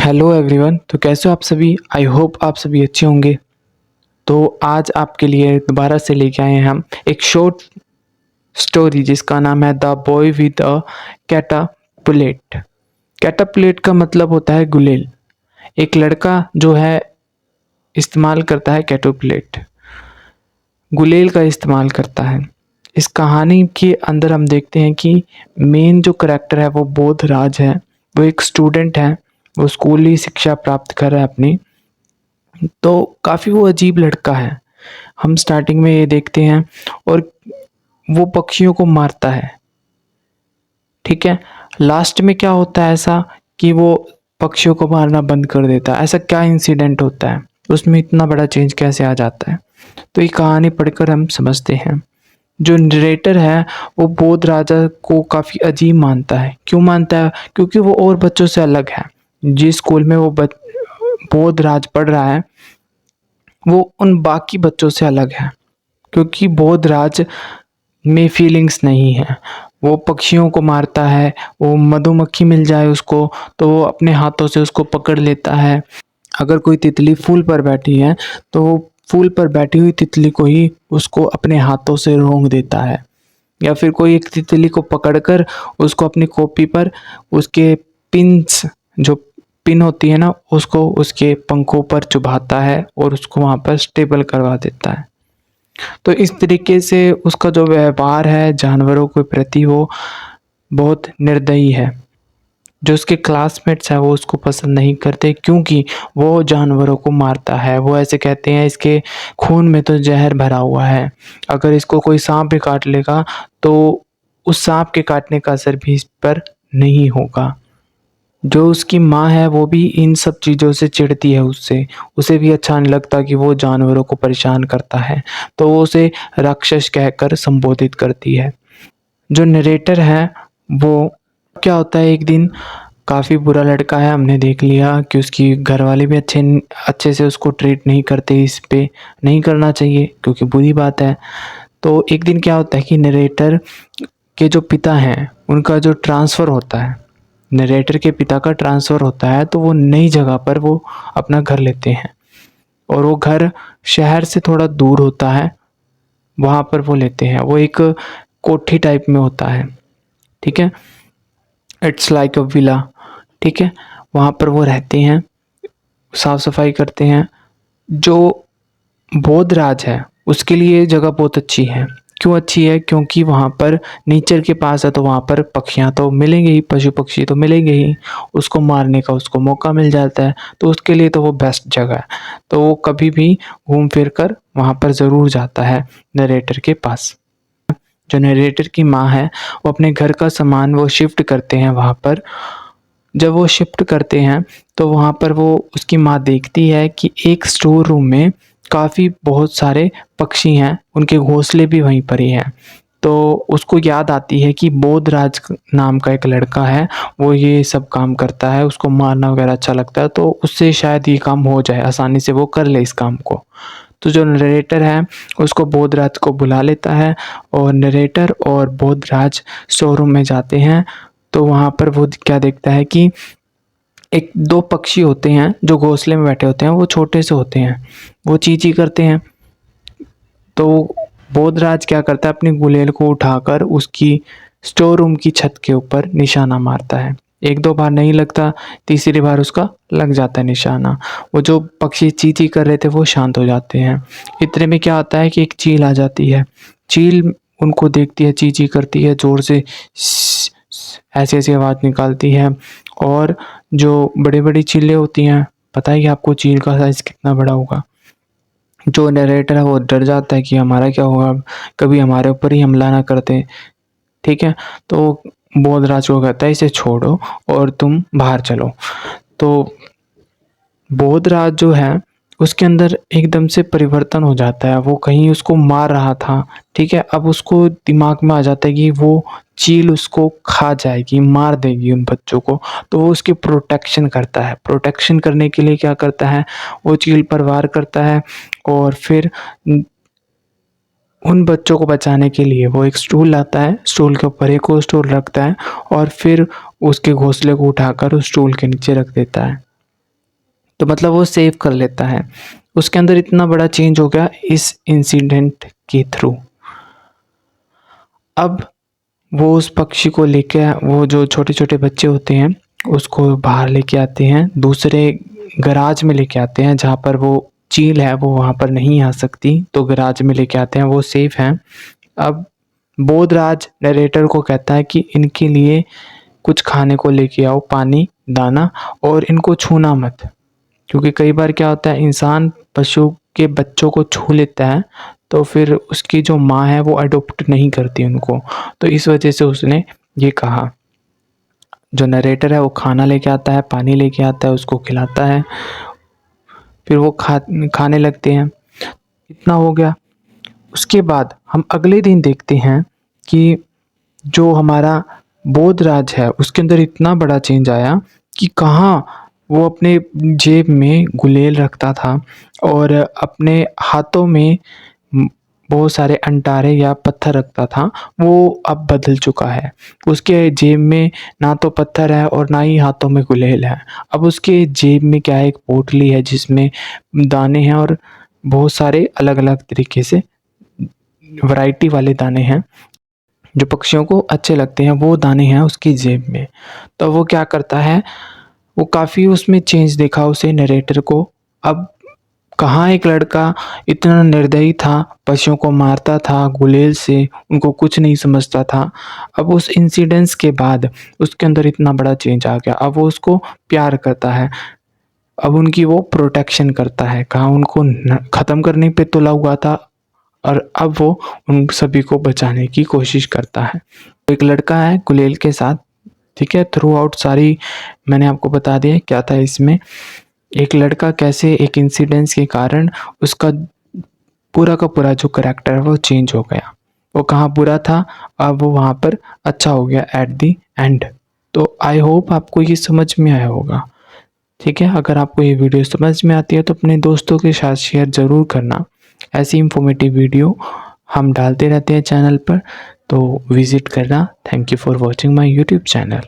Hello everyone. तो कैसे हो आप सभी? आई होप आप सभी अच्छे होंगे। तो आज आपके लिए दोबारा से लेके आए हैं हम एक शॉर्ट स्टोरी जिसका नाम है द बॉय विद अ कैटापुलेट। कैटापुलेट का मतलब होता है गुलेल। एक लड़का जो है इस्तेमाल करता है कैटापुलेट, गुलेल का इस्तेमाल करता है। इस कहानी के अंदर हम देखते हैं कि मेन जो करैक्टर है वो बोधराज है। वो एक स्टूडेंट है, वो स्कूली शिक्षा प्राप्त कर रहा है अपनी। तो काफ़ी वो अजीब लड़का है, हम स्टार्टिंग में ये देखते हैं। और वो पक्षियों को मारता है, ठीक है। लास्ट में क्या होता है ऐसा कि वो पक्षियों को मारना बंद कर देता है। ऐसा क्या इंसिडेंट होता है, उसमें इतना बड़ा चेंज कैसे आ जाता है? तो ये कहानी पढ़कर हम समझते हैं। जो नरेटर है वो बोध राजा को काफ़ी अजीब मानता है। क्यों मानता है? क्योंकि वो और बच्चों से अलग है। जिस स्कूल में वो बोध राज पढ़ रहा है वो उन बाकी बच्चों से अलग है, क्योंकि बोधराज में फीलिंग्स नहीं है। वो पक्षियों को मारता है, वो मधुमक्खी मिल जाए उसको तो वो अपने हाथों से उसको पकड़ लेता है। अगर कोई तितली फूल पर बैठी है तो वो फूल पर बैठी हुई तितली को ही उसको अपने हाथों से रोंग देता है। या फिर कोई एक तितली को पकड़कर उसको अपनी कॉपी पर उसके पिंस, जो पिन होती है ना, उसको उसके पंखों पर चुभाता है और उसको वहाँ पर स्टेबल करवा देता है। तो इस तरीके से उसका जो व्यवहार है जानवरों के प्रति वो बहुत निर्दयी है। जो उसके क्लासमेट्स हैं वो उसको पसंद नहीं करते, क्योंकि वो जानवरों को मारता है। वो ऐसे कहते हैं इसके खून में तो जहर भरा हुआ है, अगर इसको कोई सांप भी काट लेगा तो उस सांप के काटने का असर भी इस पर नहीं होगा। जो उसकी माँ है वो भी इन सब चीज़ों से चिढ़ती है उससे। उसे भी अच्छा नहीं लगता कि वो जानवरों को परेशान करता है, तो वो उसे राक्षस कहकर संबोधित करती है। जो नरेटर है वो, क्या होता है, एक दिन काफ़ी बुरा लड़का है, हमने देख लिया कि उसकी घर वाले भी अच्छे से उसको ट्रीट नहीं करते। इस पे नहीं करना चाहिए क्योंकि बुरी बात है। तो एक दिन क्या होता है कि नरेटर के जो पिता हैं उनका जो ट्रांसफ़र होता है, नरेटर के पिता का ट्रांसफ़र होता है, तो वो नई जगह पर वो अपना घर लेते हैं। और वो घर शहर से थोड़ा दूर होता है, वहाँ पर वो लेते हैं। वो एक कोठी टाइप में होता है, ठीक है। इट्स लाइक अ विला, ठीक है। वहाँ पर वो रहते हैं, साफ सफाई करते हैं। जो बोधराज है उसके लिए ये जगह बहुत अच्छी है। क्यों अच्छी है? क्योंकि वहाँ पर नेचर के पास है, तो वहाँ पर पक्षियाँ तो मिलेंगे ही, पशु पक्षी तो मिलेंगे ही। उसको मारने का उसको मौका मिल जाता है, तो उसके लिए तो वो बेस्ट जगह है। तो वो कभी भी घूम फिर कर वहाँ पर ज़रूर जाता है नरेटर के पास। जो नरेटर की माँ है वो अपने घर का सामान वो शिफ्ट करते हैं वहाँ पर। जब वो शिफ्ट करते हैं तो वहाँ पर वो, उसकी माँ देखती है कि एक स्टोर रूम में काफ़ी बहुत सारे पक्षी हैं, उनके घोंसले भी वहीं पर ही हैं। तो उसको याद आती है कि बोधराज नाम का एक लड़का है, वो ये सब काम करता है, उसको मारना वगैरह अच्छा लगता है, तो उससे शायद ये काम हो जाए, आसानी से वो कर ले इस काम को। तो जो नरेटर है उसको बोधराज को बुला लेता है और नरेटर और बोधराज शोरूम में जाते हैं। तो वहाँ पर वो क्या देखता है कि एक दो पक्षी होते हैं जो घोंसले में बैठे होते हैं, वो छोटे से होते हैं, वो ची ची करते हैं। तो बोधराज क्या करता है, अपनी गुलेल को उठाकर उसकी स्टोर रूम की छत के ऊपर निशाना मारता है। एक दो बार नहीं लगता, तीसरी बार उसका लग जाता है निशाना। वो जो पक्षी ची ची कर रहे थे वो शांत हो जाते हैं। इतने में क्या होता है कि एक चील आ जाती है। चील उनको देखती है, ची ची करती है, ज़ोर से ऐसी ऐसी आवाज़ निकालती है। और जो बड़ी बड़ी चीलें होती हैं, पता है कि आपको चील का साइज़ कितना बड़ा होगा। जो नरेटर है वो डर जाता है कि हमारा क्या होगा, कभी हमारे ऊपर ही हमला ना करते, ठीक है। तो बोधराज को कहता है इसे छोड़ो और तुम बाहर चलो। तो बोधराज जो है उसके अंदर एकदम से परिवर्तन हो जाता है। वो कहीं उसको मार रहा था, ठीक है, अब उसको दिमाग में आ जाता है कि वो चील उसको खा जाएगी, मार देगी उन बच्चों को। तो वो उसकी प्रोटेक्शन करता है। प्रोटेक्शन करने के लिए क्या करता है, वो चील पर वार करता है और फिर उन बच्चों को बचाने के लिए वो एक स्टूल लाता है, स्टूल के ऊपर एक और स्टूल रखता है और फिर उसके घोंसले को उठाकर उस स्टूल के नीचे रख देता है। तो मतलब वो सेव कर लेता है। उसके अंदर इतना बड़ा चेंज हो गया इस इंसिडेंट के थ्रू। अब वो उस पक्षी को लेके, वो जो छोटे-छोटे बच्चे होते हैं उसको बाहर लेके आते हैं, दूसरे गैराज में लेके आते हैं जहाँ पर वो चील है वो वहाँ पर नहीं आ सकती, तो गैराज में लेके आते हैं, वो सेफ हैं। अब बोधराज नरेटर को कहता है कि इनके लिए कुछ खाने को लेके आओ, पानी, दाना, और इनको छूना मत। क्योंकि कई बार क्या होता है, इंसान पशु के बच्चों को छू लेता है तो फिर उसकी जो माँ है वो अडॉप्ट नहीं करती उनको, तो इस वजह से उसने ये कहा। जो नरेटर है वो खाना लेके आता है, पानी लेके आता है, उसको खिलाता है, फिर वो खाने लगते हैं। इतना हो गया। उसके बाद हम अगले दिन देखते हैं कि जो हमारा बोधराज है उसके अंदर इतना बड़ा चेंज आया कि कहाँ वो अपने जेब में गुलेल रखता था और अपने हाथों में बहुत सारे अंटारे या पत्थर रखता था, वो अब बदल चुका है। उसके जेब में ना तो पत्थर है और ना ही हाथों में गुलेल है। अब उसके जेब में क्या है, एक पोटली है जिसमें दाने हैं और बहुत सारे अलग-अलग तरीके से वैरायटी वाले दाने हैं। जो पक्षियों को अच्छे लगते हैं वो दाने हैं उसकी जेब में। तो वो क्या करता है, वो काफ़ी उसमें चेंज देखा उसे नरेटर को। अब कहाँ एक लड़का इतना निर्दयी था, पशुओं को मारता था गुलेल से, उनको कुछ नहीं समझता था। अब उस इंसिडेंस के बाद उसके अंदर इतना बड़ा चेंज आ गया। अब वो उसको प्यार करता है, अब उनकी वो प्रोटेक्शन करता है। कहाँ उनको ख़त्म करने पे तुला हुआ था और अब वो उन सभी को बचाने की कोशिश करता है। एक लड़का है गुलेल के साथ, ठीक है? थ्रू आउट सारी मैंने आपको बता दिया क्या था इसमें। एक लड़का कैसे एक इंसिडेंस के कारण उसका पूरा का पूरा जो करैक्टर है वो चेंज हो गया। वो कहाँ बुरा था, अब वो वहाँ पर अच्छा हो गया एट द एंड। तो आई होप आपको ये समझ में आया होगा, ठीक है? अगर आपको ये वीडियो समझ में आती है तो अपने दोस्तों के साथ शेयर ज़रूर करना। ऐसी इंफॉर्मेटिव वीडियो हम डालते रहते हैं चैनल पर, तो विज़िट करना। Thank you for watching my YouTube channel.